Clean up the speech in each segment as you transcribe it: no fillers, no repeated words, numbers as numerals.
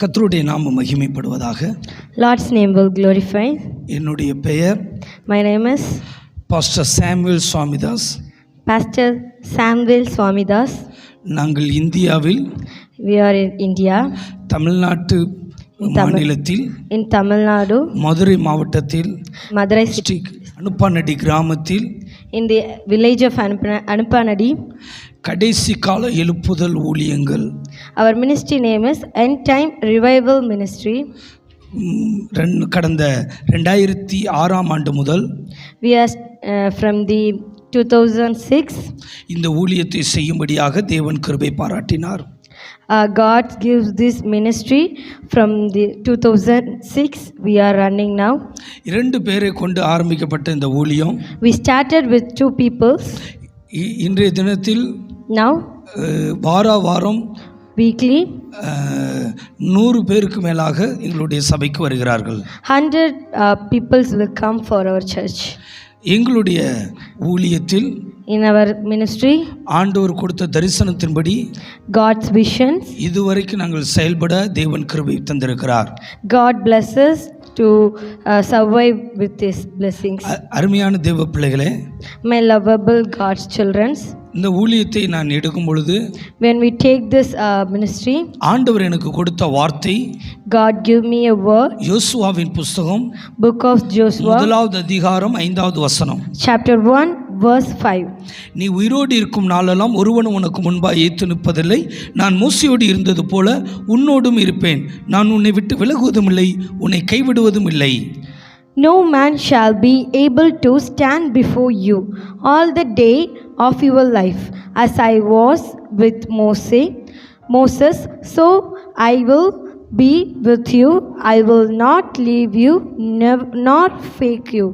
கர்த்தருடைய நாமம் மகிமைப்படுவதாக. Lord's name will glorify. என்னுடைய பெயர் My name is pastor Samuel Swamidas. Pastor Samuel Swamidas. நாங்கள் இந்தியாவில் We are in India, தமிழ்நாட்டு மாநிலத்தில் in Tamil Nadu, மதுரை மாவட்டத்தில் Madurai ஸ்ரீ city, அனுப்பானடி கிராமத்தில் in the village of Anupanadi. கடைசி கால எழுப்புதல் ஊழியங்கள். Our ministry name is End Time Revival Ministry. கடந்த 2006 முதல் We are from the 2006. இந்த ஊழியத்தை செய்யும்படியாக தேவன் கிருபை பாராட்டினார். God gives this ministry from the 2006. We are running now. 2 பேரை கொண்டு ஆரம்பிக்கப்பட்ட இந்த ஊழியம் We started with 2 people. இன்றைய தினத்தில் Now வாரம் weekly 100 பேருக்கு மேலாக எங்களுடைய சபைக்கு வருகிறார்கள். 100 people will come for our church. எங்களுடைய ஊழியத்தில் In our ministry, ஆண்டவர் கொடுத்த தரிசனத்தின்படி God's visions, இதுவரைக்கும் நாங்கள் செயல்பட தேவன் கிருபை தந்திருக்கிறார். God blesses to survive with His blessings. அருமையான தேவ பிள்ளைகளே, My lovable God's children, இந்த ஊழியத்தை நான் எடுக்கும் பொழுது when we take this ministry, ஆண்டவர் எனக்கு கொடுத்த வார்த்தை, God give me a word. யோசுவாவின் புஸ்தகம் Book of Joshua, 1வது அதிகாரம் 5வது வசனம். chapter 1 verse 5. நீ உயிரோடு இருக்கும் நாளெல்லாம் ஒருவனும் உனக்கு முன்பாக ஏற்று நிற்பதில்லை. நான் மோசேயோடு இருந்தது போல உன்னோடும் இருப்பேன். நான் உன்னை விட்டு விலகுவதும் இல்லை, உன்னை கைவிடுவதும் இல்லை. No man shall be able to stand before you all the day of your life. As I was with Moses, so I will be with you. I will not leave you, nor forsake you.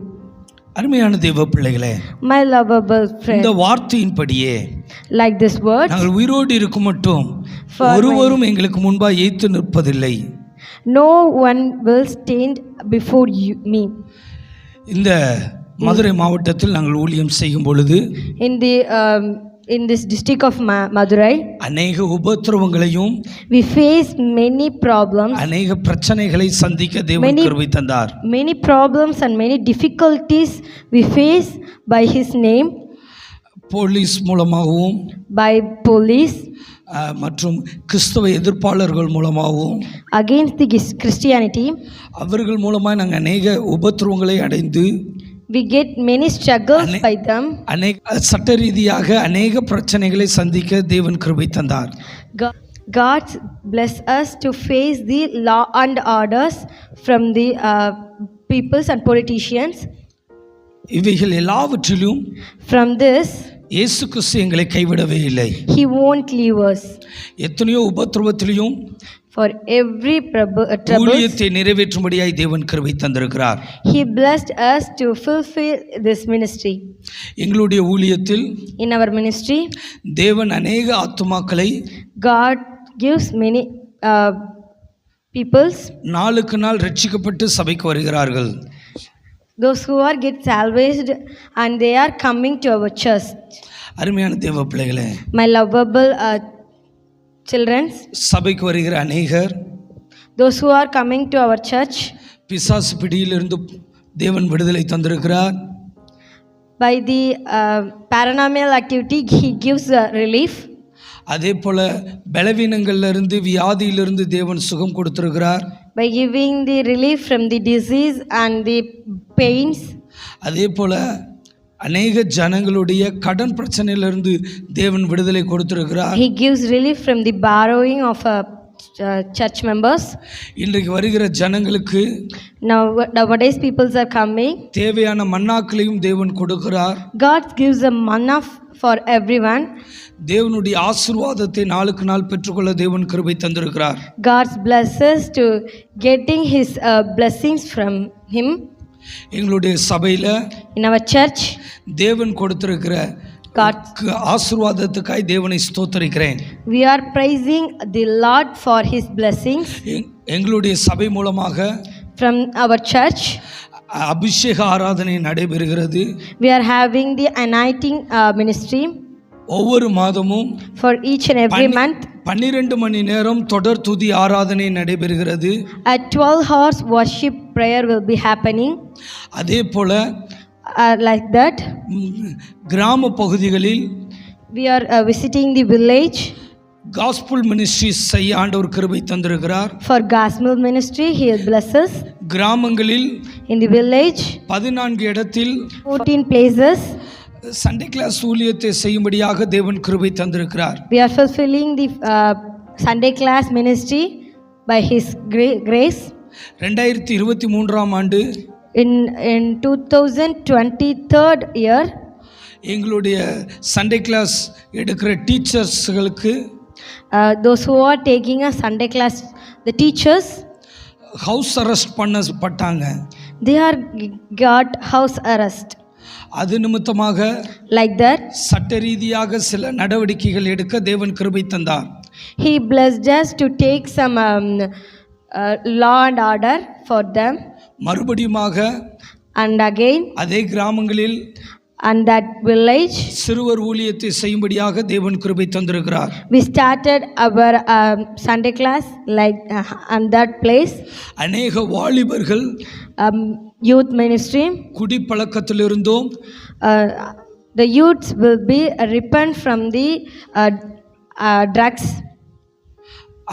அருமையான தேவ பிள்ளைகளே, My lovable friend, இந்த வார்த்தையின்படியே like this word, நாங்கள் உயிரோடு இருக்கும் மட்டும் ஒருவரும் எங்களுக்கு முன்பாக ஏற்று நிற்பதில்லை. no one will stand before me. இந்த மதுரை மாவட்டத்தில் நாங்கள் ஊழியம் செய்யும் பொழுது In this district of Madurai, அநேக உபத்திரவங்களையும் we face many problems. அநேக பிரச்சனைகளை சந்திக்க தேவன் கிருபை தந்தார். Many problems and many difficulties we face by His name. Police மூலமாகவும், By police, மற்றும் கிறிஸ்தவ எதிர்ப்பாளர்கள் மூலமாகவும், against the Christianity, அவர்கள் மூலமாக நாங்கள் அநேக உபத்திரவங்களை அடைந்து we get many struggles by them. சட்ட ரீதியாக அநேக பிரச்சனைகளை சந்திக்க தேவன் கிருபை தந்தார். God bless us to face the law and orders from the peoples and politicians. இவைகள் எல்லாவற்றிலும் From this, இயேசு கிறிஸ்து எங்களை கைவிடவே இல்லை. He won't leave us. எத்தனையோ உபத்திரவத்திலும் For every trouble, ஊழியத்தை நிறைவேற்றும்படியாய் தேவன் கிருபை தந்திருக்கிறார். He blessed us to fulfill this ministry. எங்களுடைய ஊழியத்தில், In our ministry, தேவன் அநேக ஆத்துமாக்களை God gives many peoples, நாளுக்கு நாள் ரட்சிக்கப்பட்டு சபைக்கு வருகிறார்கள். those who are get salvaged and they are coming to our church. அருமையான தேவ பிள்ளைகளே, My lovable children, சபைக்கு வருகிற அநேகர், those who are coming to our church, பிசாசு பிடியிலிருந்து தேவன் விடுதலை தந்திருக்கிறார். by the paranormal activity He gives relief. அதே போல பலவீனங்கள்லிருந்து, வியாதியிலிருந்து தேவன் சுகம் கொடுத்திருக்கிறார். By giving the relief from the disease and the pains. அதே போல அநேக ஜனங்களுடைய கடன் பிரச்சனையிலிருந்து தேவன் விடுதலை கொடுத்திருக்கிறார். He gives relief from the borrowing of church members. இன்றைக்கு வருகிற ஜனங்களுக்கு Nowadays people are coming. தேவையான மன்னாக்களையும் தேவன் கொடுக்கிறார். God gives a manna for everyone. தேவனுடைய ஆசீர்வாதத்தை நாளுக்கு நாள் பெற்றுக்கொள்ள தேவன் கிருபை தந்திருக்கிறார். God blesses to getting His blessings from Him. எங்களுடைய சபையில, In our church, தேவன் கொடுத்திருக்கிற ஆசீர்வாதத்துக்காய் தேவனை ஸ்தோத்திரிக்கிறேன். We are praising the Lord for His blessings. எங்களுடைய சபை மூலமாக, from our church, அபிஷேக ஆராதனை நடைபெறுகிறது. We are having the anointing ministry. ஒவ்வொரு மாதமும் For each and every month, 12 மணி நேரம் தொடர் துதி ஆராதனை நடைபெறுகிறது. at 12 hours worship prayer will be happening. அதே போல Like that, கிராம பகுதிகளில் we are visiting the village gospel ministries செய்ய ஆண்டவர் கிருபை தந்திருக்கிறார். for gospel ministry. He blesses கிராமங்களில் in the village 14 இடத்தில் 14 places. சண்டே கிளாஸ் ஊழியத்தை செய்யும்படியாக தேவன் கிருபை தந்திருக்கிறார். We are fulfilling the Sunday class ministry by His grace. 2023 ஆண்டு In 2023 year, எங்களுடைய சண்டே கிளாஸ் எடுக்கிற டீச்சர்ஸ்களுக்கு those who are taking a Sunday class, the teachers, house arrest பண்ணப்பட்டாங்க. they are got house arrest. அது நிமித்தமாக Like that, சட்ட ரீதியாக சில நடவடிக்கைகள் எடுக்க தேவன் கிருபை தந்தார். He blessed us to take some law and order for them. மறுபடியுமாக And again, அதே கிராமங்களில் and that village, சிறுவர் ஊழியத்தை செய்யும்படியாக தேவன் கிருபை தந்திருக்கிறார். we started our Sunday class like on that place. அநேக வாலிபர்கள் Youth ministry. குடிப்பழக்கத்திலிருந்தும் The youths will be repent from the drugs.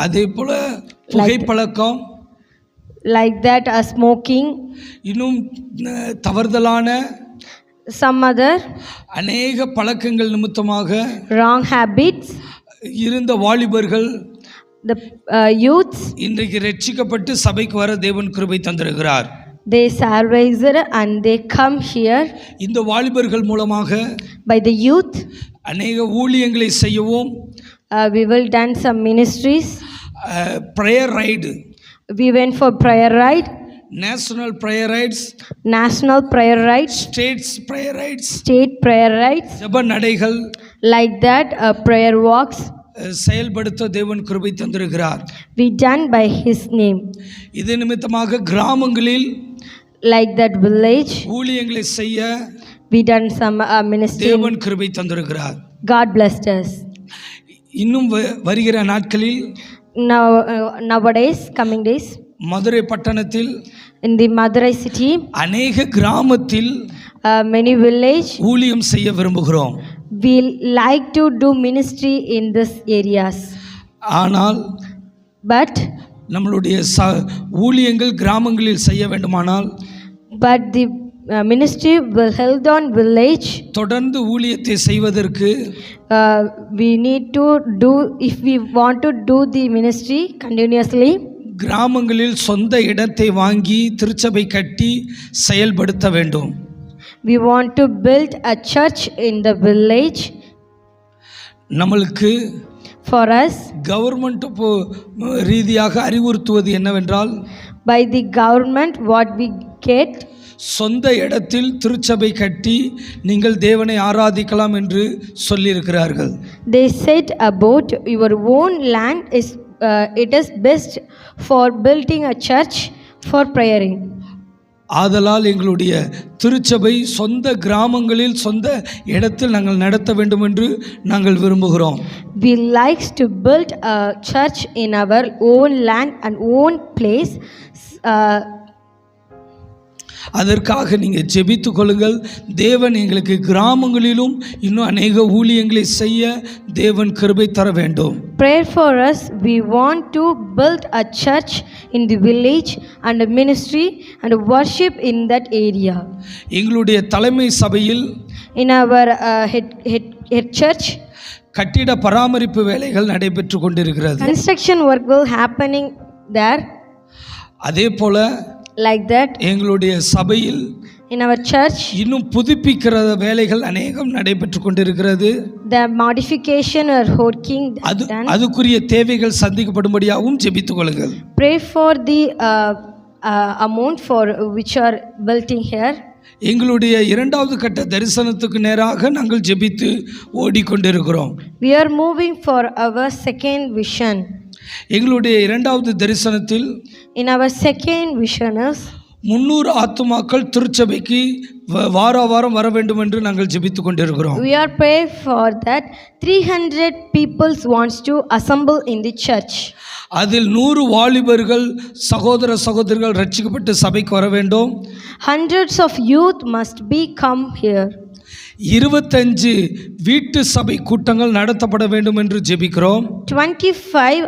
அதே போல புகைப்பழக்கம், like that, smoking, இன்னும் தவறுதலான some other அநேக பழக்கங்கள் நிமித்தமாக wrong habits. இருந்த வாலிபர்கள் The youths, இன்றைக்கு ரட்சிக்கப்பட்டு சபைக்கு வர தேவன் கிருபை தந்திருக்கிறார். they salvaged and they come here. இந்த வாலிபர்கள் மூலமாக By the youth, அநேக ஊழியங்களை செய்யவும் we will done some ministries. Prayer ride, We went for prayer ride, national prayer rides, national prayer rides, states prayer rides, state prayer rides. ஜெப நடைகள், Like that, prayer walks செயல்படுத்த தேவன் கிருபை தந்திருக்கிறார். we done by His name. இது நிமித்தமாக கிராமங்களில் Like that village, ஊழியங்களை செய்ய we done some ministry. தேவன் கிருபை தந்திருக்கிறார். God blessed us. இன்னும் வருகிற நாட்களில் Now nowadays, coming days, Madurai பட்டணத்தில் in the Madurai city, அநேக கிராமத்தில் many village, ஊழியம் செய்ய விரும்புகிறோம். we like to do ministry in these areas. ஆனால் But நம்மளுடைய ஊழியங்கள் கிராமங்களில் செய்ய வேண்டுமானால் the ministry will held on village. தொடர்ந்து ஊழியத்தை செய்வதற்கு We need to do, if we want to do the ministry continuously, கிராமங்களில் சொந்த இடத்தை வாங்கி திருச்சபை கட்டி செயல்படுத்த வேண்டும். we want to build a church in the village. நம்மளுக்கு For us, கவர்மெண்ட் ரீதியாக அறிவுறுத்துவது என்னவென்றால், by the government, what we get, சொந்த இடத்தில் திருச்சபை கட்டி நீங்கள் தேவனை ஆராதிக்கலாம் என்று சொல்லியிருக்கிறார்கள். they said about your own land is it is best for building a church for praying. ஆதலால் எங்களுடைய திருச்சபை சொந்த கிராமங்களில் சொந்த இடத்தில் நாங்கள் நடத்த வேண்டும் என்று நாங்கள் விரும்புகிறோம். We likes to build a church in our own land and own place. அதற்காக நீங்கள் ஜெபித்து கொள்ளுங்கள். தேவன் எங்களுக்கு கிராமங்களிலும் இன்னும் அநேக ஊழியங்களை செய்ய தேவன் கிருபை தர வேண்டும். Pray for us. We want to build a church in the village and a ministry and worship in that area. எங்களுடைய தலைமை சபையில் In our head church, கட்டிட பராமரிப்பு வேலைகள் நடைபெற்று கொண்டிருக்கிறது. construction work will happening there. அதே போல Like that, எங்களுடைய சபையில் in our church, இன்னும் புதுப்பிக்கிற வேலைகள் அநேகம் நடைபெற்று கொண்டிருக்கிறது. the modification or working done. அதுக்குரிய தேவைகள் சந்திக்கப்படும்படியாகவும் ஜெபித்துக் கொள்ளுங்கள். Pray for the amount for which are building here. எங்களுடைய இரண்டாவது கட்ட தரிசனத்துக்கு நேராக நாங்கள் ஜெபித்து ஓடிக்கொண்டிருக்கிறோம். We are moving for our second vision. எங்களுடைய இரண்டாவது தரிசனத்தில் In our second vision is 300 ஆத்துமாக்கள் திருச்சபைக்கு வாரம் வர வேண்டும் என்று நாங்கள் ஜெபித்துக் கொண்டிருக்கிறோம். We are praying for that 300 people wants to assemble in the church. அதில் 100 வாலிபர்கள் சகோதரர்கள் ரட்சிக்கப்பட்டு சபைக்கு வர வேண்டும். Hundreds of youth must be come here. 25 வீட்டு சபை கூட்டங்கள் நடத்தப்பட வேண்டும் என்று ஜெபிக்கிறோம். 25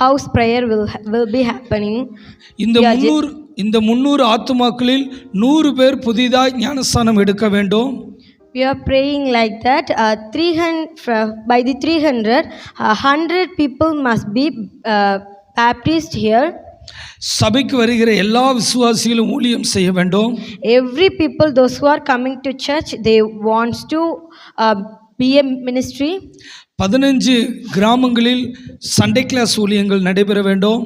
house prayer will be happening. இந்த 300 ஆத்துமாக்களில் 100 பேர் புதிதாய் ஞானஸ்நானம் எடுக்க வேண்டும். We are praying like that. 300 by the 300, 100 people must be baptized here. சபைக்கு வருகிற எல்லா விசுவாசிகளும் ஊழியம் செய்ய வேண்டும். Every people, those who are coming to church, they wants to be a ministry. 15 கிராமங்களில் சண்டே கிளாஸ் ஊழியங்கள் நடைபெற வேண்டும்.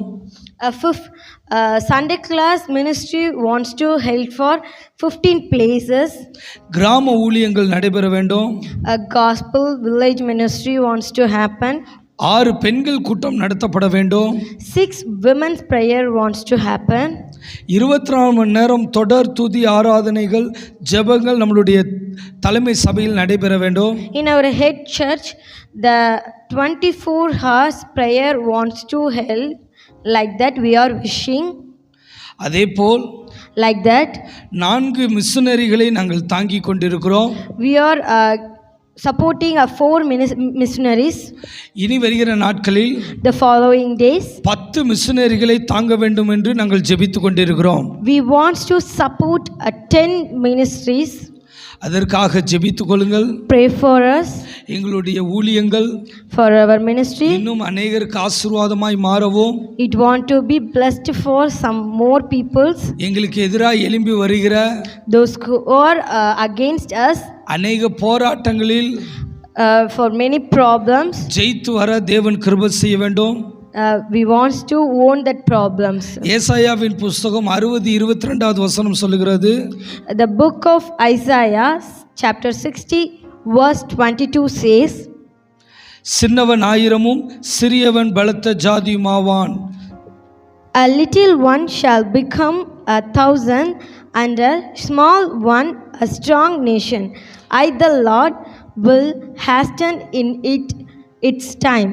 Sunday class ministry wants to help for 15 places. கிராம ஊழியங்கள் நடைபெற வேண்டும். A gospel village ministry wants to happen. 6 பெண்கள் கூட்டம் நடத்தப்பட வேண்டும். 6 women's prayer wants to happen. 24 மணி நேரம் தொடர் துதி ஆராதனைகள் ஜெபங்கள் நம்மளுடைய தலைமை சபையில் நடைபெற வேண்டும். In our head church, the 24 hours prayer wants to help. Like that we are wishing. அதேபோல் like that 4 மிஷனரிகளை நாங்கள் தாங்கிக் கொண்டிருக்கிறோம். We are supporting 4 missionaries. இனி வருகிற நாட்களில் the following days 10 மிஷனரிகளை தாங்க வேண்டும் என்று நாங்கள் ஜெபித்துக் கொண்டிருக்கிறோம். We want to support 10 ministries. அதற்காக ஜெபித்துக் கொள்ளுங்கள். Pray for us. எங்களுடைய ஊழியங்கள் for our ministry இன்னும் अनेகருக்கு ஆசீர்வாதமாய் மாறவும், it want to be blessed for some more peoples. எங்களுக்கு எதிராக எழும்பி வருகிற those who are against us, अनेக போராட்டங்களில் for many problems, ஜெயித்து வர தேவன் கிருபை செய்ய வேண்டும். we wants to own that problems. ஏசாயாவின் புத்தகம் 60:22 வசனம் சொல்லுகிறது. The book of Isaiah chapter 60 verse 22 says, சின்னவன் 1000 சிறியவன் பலத்த ஜாதியுமாவான். A little one shall become 1,000 and a small one a strong nation. I the Lord will hasten in its time.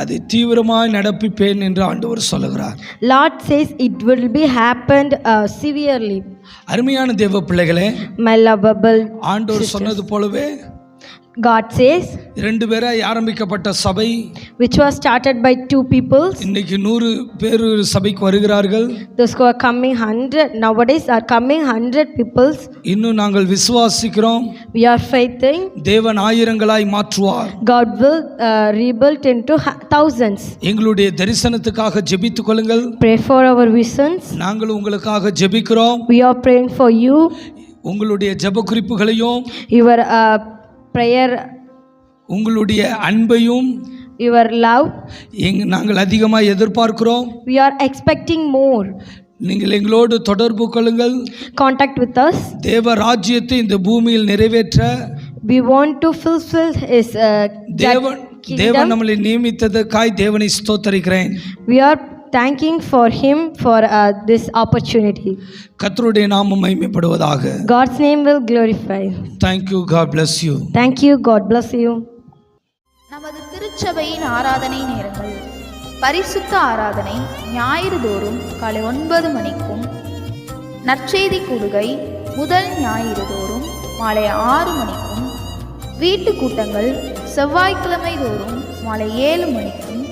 அதை தீவிரமாய் நடப்பிப்பேன் என்று ஆண்டவர் சொல்லுகிறார். Lord says it will be happened severely. அருமையான தேவ பிள்ளைகளே, my lovable ஆண்டவர் சொன்னது போலவே God says 2 பேராய் ஆரம்பிக்கப்பட்ட சபை which was started by 2 people, இன்னைக்கு 100 பேர் சபைக்கு வருகிறார்கள். those who are coming 100 nowadays are coming 100 people. இன்னும் நாங்கள் விசுவாசிக்கிறோம், we are faithing தேவன் ஆயிரங்களாய் மாற்றுவார். God will rebuild into thousands. எங்களுடைய தரிசனத்துக்காக ஜெபித்துக் கொள்ளுங்கள். Pray for our visions. நாங்கள் உங்களுக்காக ஜெபிக்கிறோம். we are praying for you. உங்களுடைய ஜெப குறிப்புகளையும் your prayer, உங்களுடைய அன்பையும் your love நாங்கள் அதிகமாக எதிர்பார்க்கிறோம். we are expecting more. நீங்கள் எங்களோடு தொடர்பு கொள்ளுங்கள். contact with us. தேவ ராஜ்யத்தை இந்த பூமியில் நிறைவேற்ற we want to fulfill his தேவன் நம்மை நியமித்ததற்காய் தேவனை ஸ்தோத்திரிக்கிறேன். we are thanking for him for this opportunity. கர்த்தருடைய நாமம் மகிமைப்படுவதாக. God's name will glorify. Thank you, God bless you. Thank you, God bless you. நமது திருச்சபையின் ஆராதனை நேரங்கள்: பரிசுத்த ஆராதனை ஞாயிறு தோறும் காலை 9 மணிக்கும், நற்செய்தி கூடுகை முதல் ஞாயிறு தோறும் மாலை 6 மணிக்கும், வீட்டு கூட்டங்கள் செவ்வாய்க்கிழமை தோறும் மாலை 7 மணிக்கும்,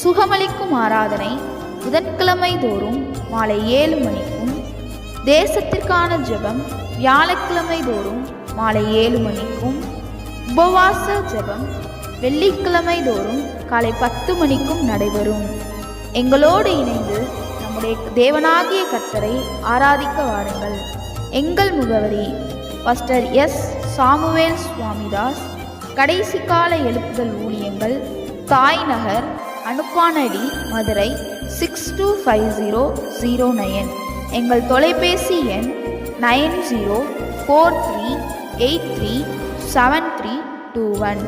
சுகமளிக்கும் ஆராதனை புதன்கிழமை தோறும் மாலை 7 மணிக்கும், தேசத்திற்கான ஜெபம் வியாழக்கிழமை தோறும் மாலை 7 மணிக்கும், உபவாச ஜெபம் வெள்ளிக்கிழமை தோறும் காலை 10 மணிக்கும் நடைபெறும். எங்களோடு இணைந்து நம்முடைய தேவனாகிய கர்த்தரை ஆராதிக்க வாருங்கள். எங்கள் முகவரி: பாஸ்டர் எஸ். சாமுவேல் சுவாமிதாஸ், கடைசி கால எழுப்புதல் ஊழியங்கள், தாய் நகர், அனுப்பானடி, மதுரை 625009. எங்கள் தொலைபேசி எண் 9043837321.